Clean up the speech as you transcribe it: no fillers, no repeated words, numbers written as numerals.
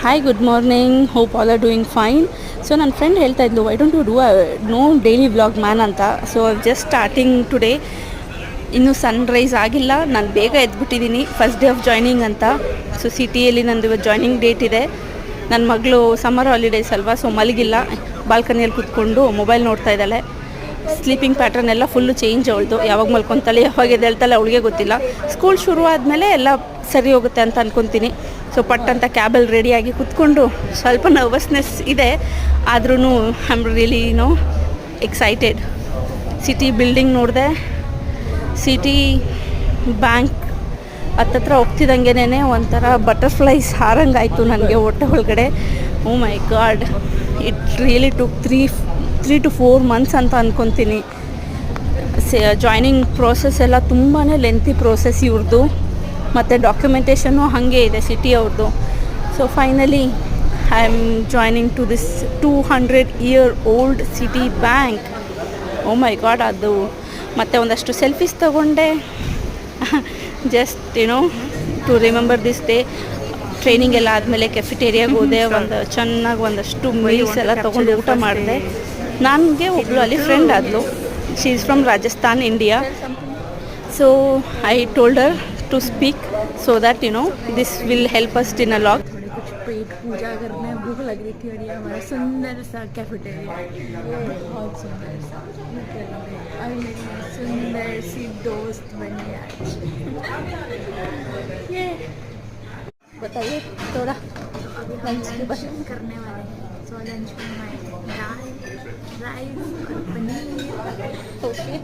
Hi good morning, hope all are doing fine. So ನನ್ನ friend ಹೇಳ್ತಾ ಇದ್ಲು, why don't you do no daily vlog man ಅಂತ. So just starting today. ಇನ್ನೂ sunrise ಆಗಿಲ್ಲ, ನಾನು ಬೇಗ ಎದ್ಬಿಟ್ಟಿದ್ದೀನಿ, ಫಸ್ಟ್ ಡೇ ಆಫ್ ಜಾಯ್ನಿಂಗ್ ಅಂತ. ಸೊ ಸಿಟಿಯಲ್ಲಿ ನಂದು ಇವತ್ತು ಜಾಯ್ನಿಂಗ್ ಡೇಟ್ ಇದೆ. ನನ್ನ ಮಗಳು ಸಮ್ಮರ್ ಹಾಲಿಡೇಸ್ ಅಲ್ವಾ, ಸೊ ಮಲಗಿಲ್ಲ, ಬಾಲ್ಕನಿಯಲ್ಲಿ ಕೂತ್ಕೊಂಡು ಮೊಬೈಲ್ ನೋಡ್ತಾ ಇದ್ದಾಳೆ. ಸ್ಲೀಪಿಂಗ್ ಪ್ಯಾಟ್ರನ್ ಎಲ್ಲ ಫುಲ್ಲು ಚೇಂಜ್ ಅವಳದು. ಯಾವಾಗ ಮಲ್ಕೊತಾಳೆ, ಯಾವಾಗ ಎದ್ದೇಳ್ತಾಳೆ ಅವಳಿಗೆ ಗೊತ್ತಿಲ್ಲ. ಸ್ಕೂಲ್ ಶುರು ಆದಮೇಲೆ ಎಲ್ಲ ಸರಿ ಹೋಗುತ್ತೆ ಅಂತ ಅಂದ್ಕೊತೀನಿ. ಸೊ ಪಟ್ಟಂತ ಕ್ಯಾಬಲ್ಲಿ ರೆಡಿಯಾಗಿ ಕೂತ್ಕೊಂಡು ಸ್ವಲ್ಪ ನರ್ವಸ್ನೆಸ್ ಇದೆ, ಆದ್ರೂ I am really excited. City building ನೋಡಿದೆ, ಸಿಟಿ ಬ್ಯಾಂಕ್ ಹತ್ತತ್ರ ಹೋಗ್ತಿದ್ದಂಗೆನೇ ಒಂಥರ ಬಟರ್ಫ್ಲೈಸ್ ಹಾರಂಗಾಯಿತು ನನಗೆ ಹೊಟ್ಟೆ ಒಳಗಡೆ. Oh my god, it really took 3 to 4 months ಅಂತ ಅಂದ್ಕೊತೀನಿ. ಜಾಯ್ನಿಂಗ್ ಪ್ರೋಸೆಸ್ ಎಲ್ಲ ತುಂಬಾ ಲೆಂತಿ ಪ್ರೋಸೆಸ್ ಇವ್ರದ್ದು, ಮತ್ತು ಡಾಕ್ಯುಮೆಂಟೇಷನ್ನು ಹಾಗೆ ಇದೆ ಸಿಟಿ ಅವ್ರದ್ದು. So finally I am joining to this 200-year-old Citibank. Oh my God, ಅದು ಮತ್ತು ಒಂದಷ್ಟು ಸೆಲ್ಫೀಸ್ ತೊಗೊಂಡೆ, just to remember this day. Training ಎಲ್ಲ ಆದಮೇಲೆ ಕೆಫಿಟೇರಿಯಾಗೆ ಹೋದೆ, ಚೆನ್ನಾಗಿ ಒಂದಷ್ಟು ಮೀಲ್ಸ್ ಎಲ್ಲ ತೊಗೊಂಡು ಊಟ ಮಾಡಿದೆ. ನನಗೆ ಒಬ್ಬಳು ಅಲ್ಲಿ ಫ್ರೆಂಡ್ ಆದಳು, she is from Rajasthan, India. So I told her to speak so that this will help us in a lot. कुछ पेट पूजा करने भूख लग रही थी और ये हमारा सुंदर सा कैफेटेरिया, बहुत सुंदर सा, और मेरी सुंदर सी दोस्त बनी आज. ये बताइए थोड़ा लंच की बात करने वाले हैं. सो लंच में हमारे दाल, राइस और पनीर. ओके,